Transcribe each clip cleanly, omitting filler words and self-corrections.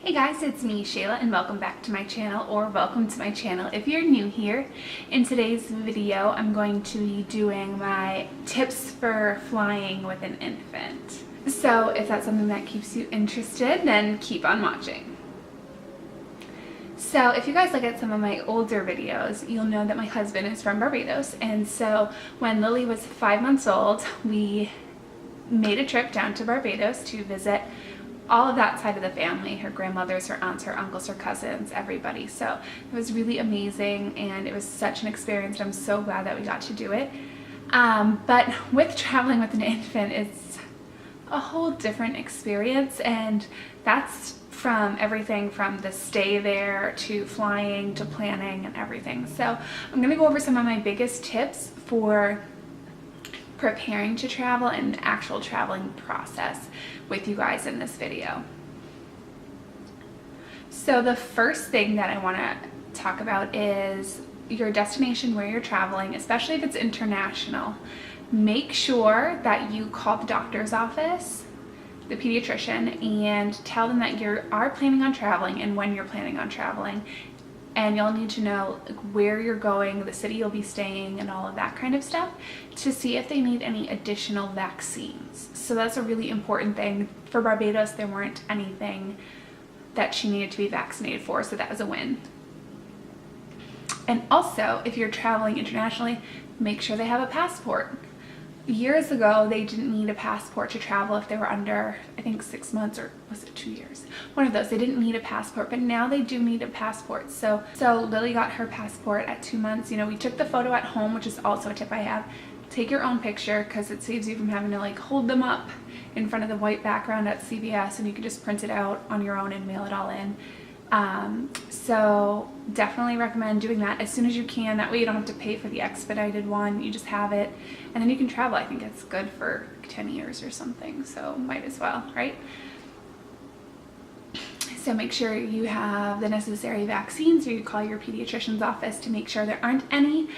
Hey guys, it's me, Shayla, and welcome back to my channel, or welcome to my channel if you're new here. In today's video, I'm going to be doing my tips for flying with an infant. So if that's something that keeps you interested, then keep on watching. So if you guys look at some of my older videos, you'll know that my husband is from Barbados, and so when Lily was 5 months old, we made a trip down to Barbados to visit all of that side of the family, her grandmothers, her aunts, her uncles, her cousins, everybody. So it was really amazing, and it was such an experience. I'm so glad that we got to do it. But with traveling with an infant, it's a whole different experience, and that's from everything from the stay there to flying to planning and everything. So I'm going to go over some of my biggest tips for preparing to travel and the actual traveling process with you guys in this video. So the first thing that I want to talk about is your destination where you're traveling, especially if it's international. Make sure that you call the doctor's office, the pediatrician, and tell them that you are planning on traveling and when you're planning on traveling. And you'll need to know where you're going, the city you'll be staying, and all of that kind of stuff to see if they need any additional vaccines. So that's a really important thing. For Barbados, there weren't anything that she needed to be vaccinated for, so that was a win. And also, if you're traveling internationally, make sure they have a passport. Years ago, they didn't need a passport to travel if they were under, I think, 6 months, or was it 2 years? One of those. They didn't need a passport, but now they do need a passport. So Lily got her passport at 2 months. You know, we took the photo at home, which is also a tip I have. Take your own picture because it saves you from having to like hold them up in front of the white background at CVS, and you can just print it out on your own and mail it all in. So definitely recommend doing that as soon as you can. That way you don't have to pay for the expedited one. You just have it and then you can travel. I think it's good for 10 years or something, so might as well, right? So make sure you have the necessary vaccines, or you call your pediatrician's office to make sure there aren't any.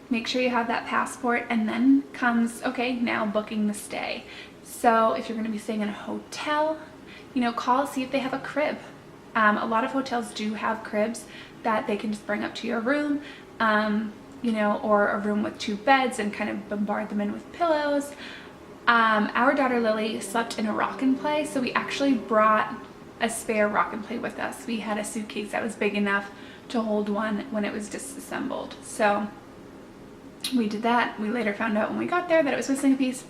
Make sure you have that passport, and then comes, okay, now booking the stay. So if you're going to be staying in a hotel, you know, call, see if they have a crib. A lot of hotels do have cribs that they can just bring up to your room, you know, or a room with 2 beds and kind of bombard them in with pillows. Our daughter Lily slept in a rock and play, so we actually brought a spare rock and play with us. We had a suitcase that was big enough to hold one when it was disassembled. So we did that. We later found out when we got there that it was missing a piece,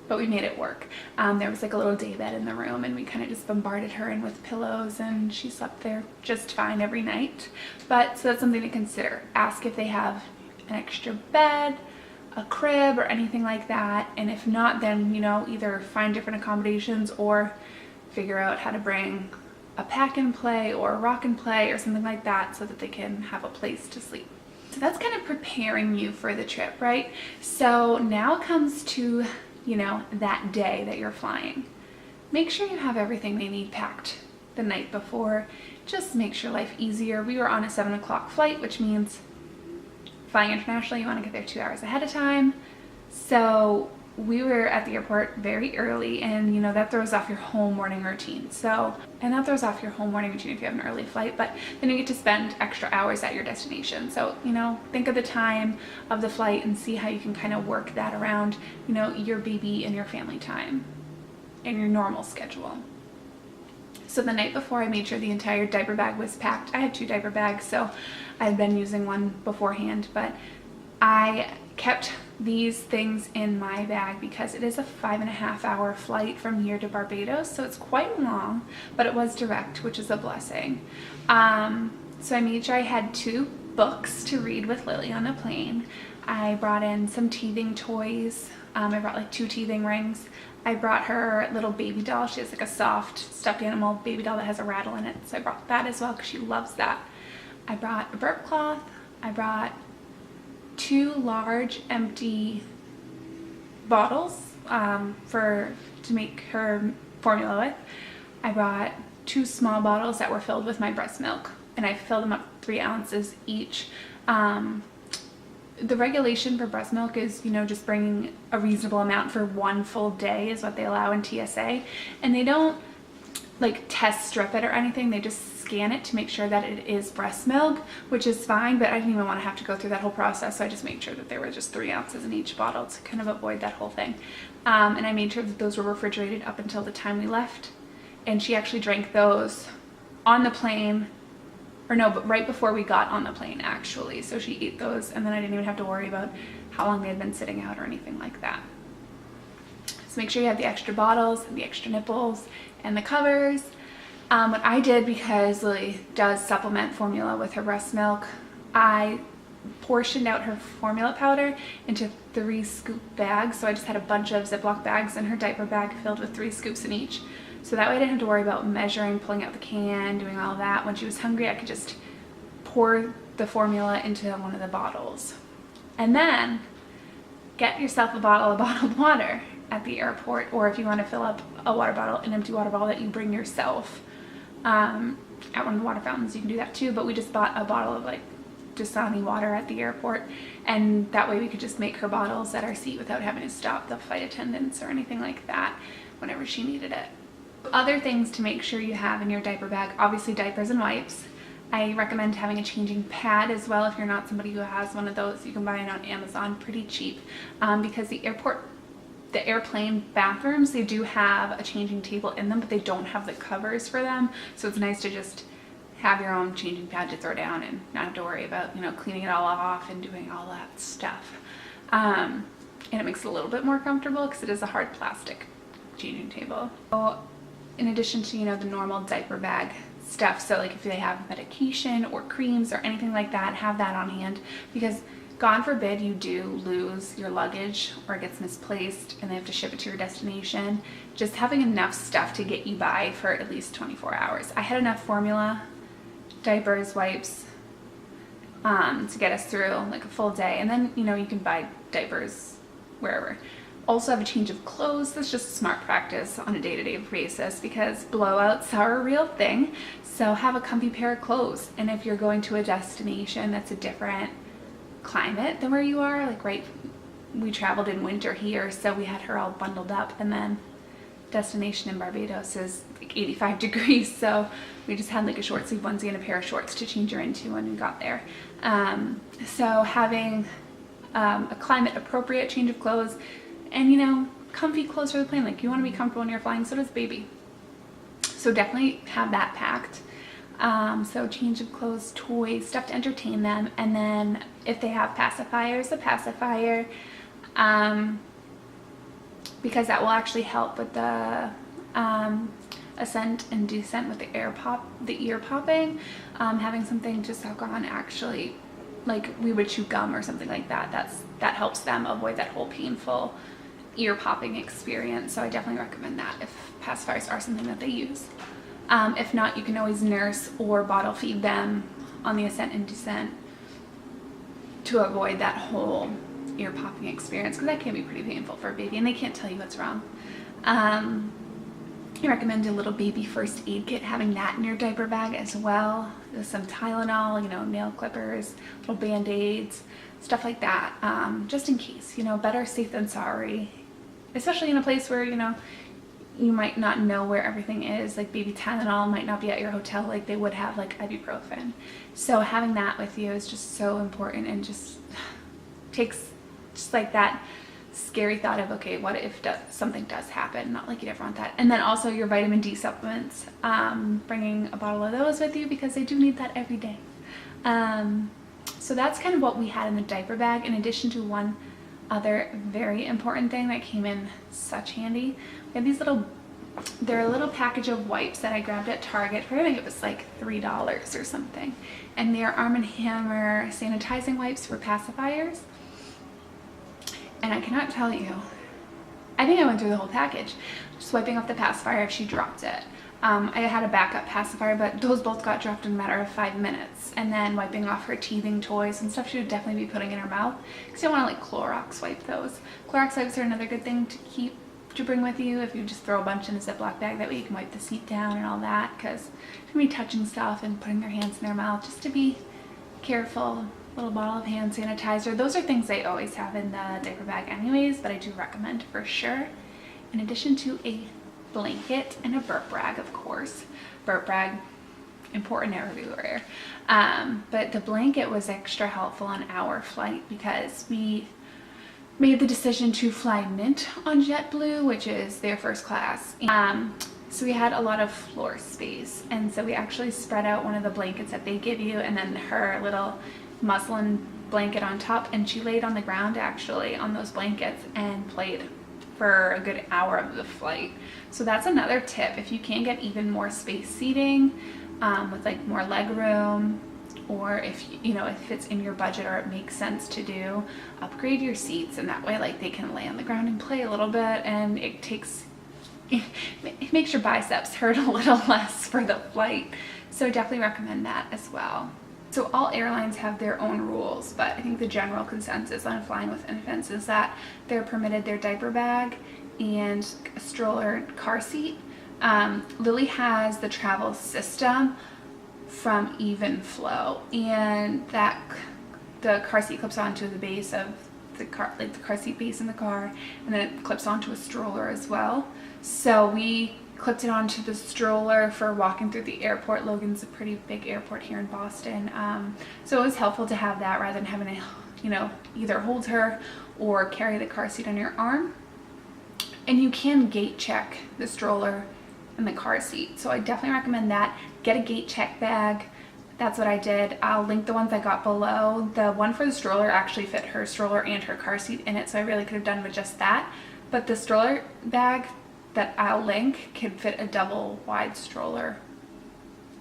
but we made it work. There was like a little day bed in the room, and we kind of just bombarded her in with pillows, and she slept there just fine every night. But so that's something to consider. Ask if they have an extra bed, a crib, or anything like that. And if not, then, you know, either find different accommodations or figure out how to bring a pack and play or a rock and play or something like that so that they can have a place to sleep. So that's kind of preparing you for the trip, right? So now it comes to, you know, that day that you're flying. Make sure you have everything they need packed the night before. Just makes your life easier. We were on a 7 o'clock flight, which means flying internationally, you want to get there 2 hours ahead of time. So we were at the airport very early, and you know, that throws off your whole morning routine. And that throws off your whole morning routine if you have an early flight, but then you get to spend extra hours at your destination. So, you know, think of the time of the flight and see how you can kind of work that around, you know, your baby and your family time and your normal schedule. So the night before, I made sure the entire diaper bag was packed. I had 2 diaper bags, so I'd been using one beforehand, but I kept these things in my bag because it is a 5.5 hour flight from here to Barbados, so it's quite long, but it was direct, which is a blessing. So I made sure I had 2 books to read with Lily on the plane. I brought in some teething toys. I brought like 2 teething rings. I brought her little baby doll. She has like a soft stuffed animal baby doll that has a rattle in it, so I brought that as well because she loves that. I brought a burp cloth. I brought 2 large empty bottles to make her formula with. I brought 2 small bottles that were filled with my breast milk, and I filled them up 3 ounces each. The regulation for breast milk is, you know, just bringing a reasonable amount for 1 full day is what they allow in TSA, and they don't like test strip it or anything. They just scan it to make sure that it is breast milk, which is fine, but I didn't even want to have to go through that whole process, so I just made sure that there were just 3 ounces in each bottle to kind of avoid that whole thing. And I made sure that those were refrigerated up until the time we left, and she actually drank those on the plane, or no, but right before we got on the plane actually. So she ate those, and then I didn't even have to worry about how long they had been sitting out or anything like that. So make sure you have the extra bottles and the extra nipples and the covers. What I did, because Lily does supplement formula with her breast milk, I portioned out her formula powder into 3 scoop bags. So I just had a bunch of Ziploc bags in her diaper bag filled with 3 scoops in each. So that way I didn't have to worry about measuring, pulling out the can, doing all that. When she was hungry, I could just pour the formula into one of the bottles. And then get yourself a bottle of bottled water at the airport, or if you want to fill up a water bottle, an empty water bottle that you bring yourself at one of the water fountains, you can do that too. But we just bought a bottle of like Dasani water at the airport, and that way we could just make her bottles at our seat without having to stop the flight attendants or anything like that whenever she needed it. Other things to make sure you have in your diaper bag, obviously diapers and wipes. I recommend having a changing pad as well. If you're not somebody who has one of those, you can buy it on Amazon pretty cheap, because the airplane bathrooms, they do have a changing table in them, but they don't have the covers for them. So it's nice to just have your own changing pad to throw down and not have to worry about, you know, cleaning it all off and doing all that stuff. And it makes it a little bit more comfortable because it is a hard plastic changing table. So in addition to, you know, the normal diaper bag stuff, so like if they have medication or creams or anything like that, have that on hand, because God forbid you do lose your luggage or it gets misplaced and they have to ship it to your destination. Just having enough stuff to get you by for at least 24 hours. I had enough formula, diapers, wipes, to get us through like a full day, and then, you know, you can buy diapers wherever. Also have a change of clothes. That's just smart practice on a day-to-day basis, because blowouts are a real thing. So have a comfy pair of clothes, and if you're going to a destination that's a different climate than where you are, like we traveled in winter here, so we had her all bundled up, and then destination in Barbados is like 85 degrees, so we just had like a short sleeve onesie and a pair of shorts to change her into when we got there. So having a climate appropriate change of clothes, and, you know, comfy clothes for the plane. Like, you want to be comfortable when you're flying, so does baby. So definitely have that packed. So change of clothes, toys, stuff to entertain them, and then if they have pacifiers, a pacifier, because that will actually help with the ascent and descent with the ear popping. Having something to suck on, actually, like we would chew gum or something like that. That helps them avoid that whole painful ear popping experience. So I definitely recommend that if pacifiers are something that they use. If not, you can always nurse or bottle feed them on the ascent and descent to avoid that whole ear popping experience, because that can be pretty painful for a baby and they can't tell you what's wrong. I recommend a little baby first aid kit, having that in your diaper bag as well. There's some Tylenol, you know, nail clippers, little band-aids, stuff like that, just in case, you know, better safe than sorry, especially in a place where, you know, you might not know where everything is. Like baby Tylenol might not be at your hotel like they would have like ibuprofen. So having that with you is just so important, and just takes just like that scary thought of, okay, what if something does happen? Not like you'd ever want that. And then also your vitamin D supplements, bringing a bottle of those with you, because they do need that every day. So that's kind of what we had in the diaper bag, in addition to one other very important thing that came in such handy. We have these they're a little package of wipes that I grabbed at Target for, I think it was like $3 or something. And they're Arm & Hammer sanitizing wipes for pacifiers. And I cannot tell you, I think I went through the whole package, just wiping off the pacifier if she dropped it. I had a backup pacifier, but those both got dropped in a matter of 5 minutes. And then wiping off her teething toys and stuff she would definitely be putting in her mouth, because you don't want to like Clorox wipe those. Clorox wipes are another good thing to bring with you if you just throw a bunch in a Ziploc bag. That way you can wipe the seat down and all that, because you're going to be touching stuff and putting their hands in their mouth. Just to be careful. Little bottle of hand sanitizer. Those are things I always have in the diaper bag anyways, but I do recommend for sure. In addition to a blanket and a burp rag, of course. Burp rag, important everywhere. But the blanket was extra helpful on our flight because we made the decision to fly Mint on JetBlue, which is their first class. So we had a lot of floor space, and so we actually spread out one of the blankets that they give you and then her little muslin blanket on top, and she laid on the ground actually on those blankets and played for a good hour of the flight. So that's another tip. If you can get even more space seating with like more leg room, or if you know, if it's in your budget or it makes sense to do, upgrade your seats, and that way like they can lay on the ground and play a little bit, and it makes your biceps hurt a little less for the flight. So definitely recommend that as well. So all airlines have their own rules, but I think the general consensus on flying with infants is that they're permitted their diaper bag and a stroller car seat. Lily has the travel system from Evenflo, and that the car seat clips onto the base of the car, like the car seat base in the car, and then it clips onto a stroller as well. So we clipped it onto the stroller for walking through the airport. Logan's a pretty big airport here in Boston, so it was helpful to have that rather than having to, you know, either hold her or carry the car seat on your arm. And you can gate check the stroller and the car seat, so I definitely recommend that. Get a gate check bag. That's what I did. I'll link the ones I got below. The one for the stroller actually fit her stroller and her car seat in it, so I really could have done with just that. But the stroller bag that I'll link can fit a double wide stroller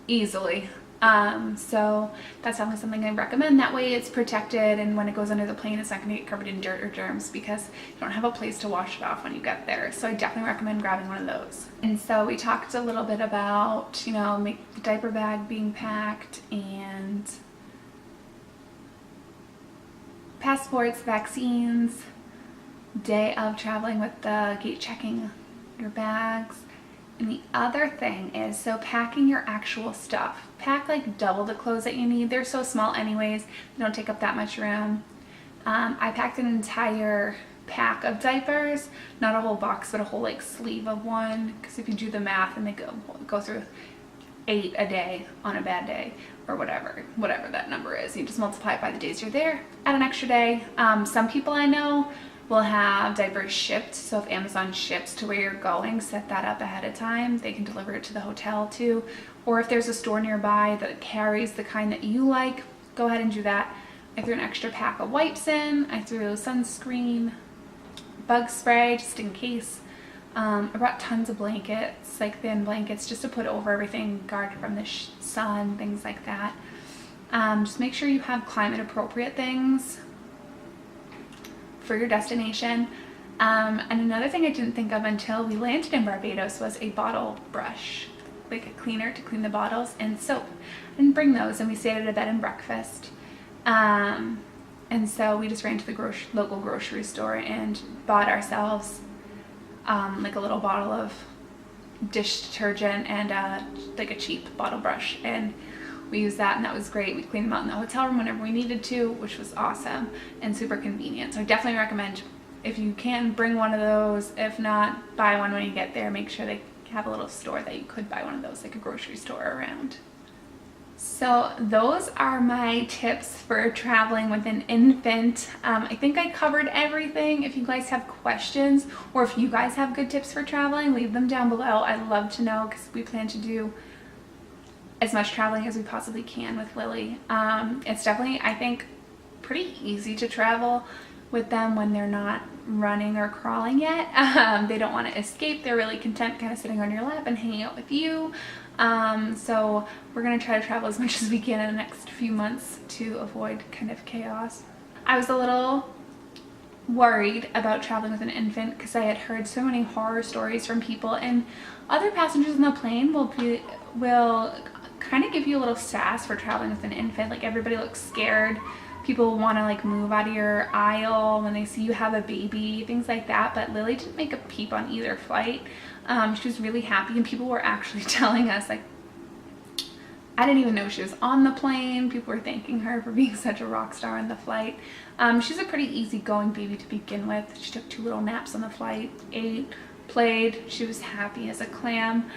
easily. So that's definitely something I recommend. That way it's protected, and when it goes under the plane, it's not going to get covered in dirt or germs because you don't have a place to wash it off when you get there. So I definitely recommend grabbing one of those. And so we talked a little bit about, you know, the diaper bag being packed, and passports, vaccines, day of traveling with the gate checking your bags. And the other thing is, so packing your actual stuff. Pack like double the clothes that you need. They're so small anyways, they don't take up that much room. I packed an entire pack of diapers, not a whole box, but a whole like sleeve of one, because if you do the math, and they go through 8 a day on a bad day, or whatever that number is. You just multiply it by the days you're there, add an extra day. Some people I know will have diapers shipped, so if Amazon ships to where you're going, set that up ahead of time. They can deliver it to the hotel too. Or if there's a store nearby that carries the kind that you like, go ahead and do that. I threw an extra pack of wipes in. I threw sunscreen, bug spray just in case. I brought tons of blankets, like thin blankets, just to put over everything, guard from the sun, things like that. Just make sure you have climate appropriate things for your destination. And another thing I didn't think of until we landed in Barbados was a bottle brush, like a cleaner to clean the bottles, and soap. I didn't bring those, and we stayed at a bed and breakfast. And so we just ran to the local grocery store and bought ourselves like a little bottle of dish detergent and like a cheap bottle brush, and we used that, and that was great. We cleaned them out in the hotel room whenever we needed to, which was awesome and super convenient. So I definitely recommend, if you can, bring one of those. If not, buy one when you get there. Make sure they have a little store that you could buy one of those, like a grocery store around. So those are my tips for traveling with an infant. I think I covered everything. If you guys have questions, or if you guys have good tips for traveling, leave them down below. I'd love to know, because we plan to do as much traveling as we possibly can with Lily. It's definitely, I think, pretty easy to travel with them when they're not running or crawling yet. They don't want to escape. They're really content kind of sitting on your lap and hanging out with you. So we're going to try to travel as much as we can in the next few months to avoid kind of chaos. I was a little worried about traveling with an infant because I had heard so many horror stories from people, and other passengers on the plane will kind of give you a little sass for traveling with an infant. Like, everybody looks scared. People want to like move out of your aisle when they see you have a baby, things like that. But Lily didn't make a peep on either flight. She was really happy, and people were actually telling us, like, I didn't even know she was on the plane. People were thanking her for being such a rock star on the flight. She's a pretty easygoing baby to begin with. She took 2 little naps on the flight, ate, played. She was happy as a clam.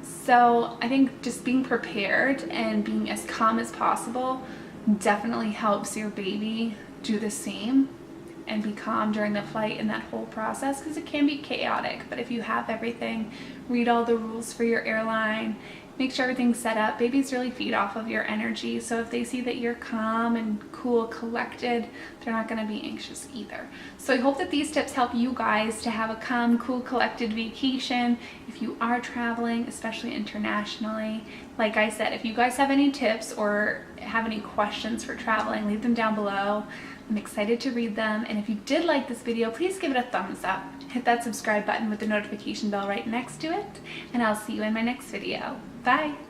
So I think just being prepared and being as calm as possible definitely helps your baby do the same and be calm during the flight and that whole process, because it can be chaotic. But if you have everything, read all the rules for your airline, make sure everything's set up. Babies really feed off of your energy, so if they see that you're calm and cool, collected, they're not going to be anxious either. So I hope that these tips help you guys to have a calm, cool, collected vacation if you are traveling, especially internationally. Like I said, if you guys have any tips or have any questions for traveling, leave them down below. I'm excited to read them. And if you did like this video, please give it a thumbs up. Hit that subscribe button with the notification bell right next to it. And I'll see you in my next video. Bye.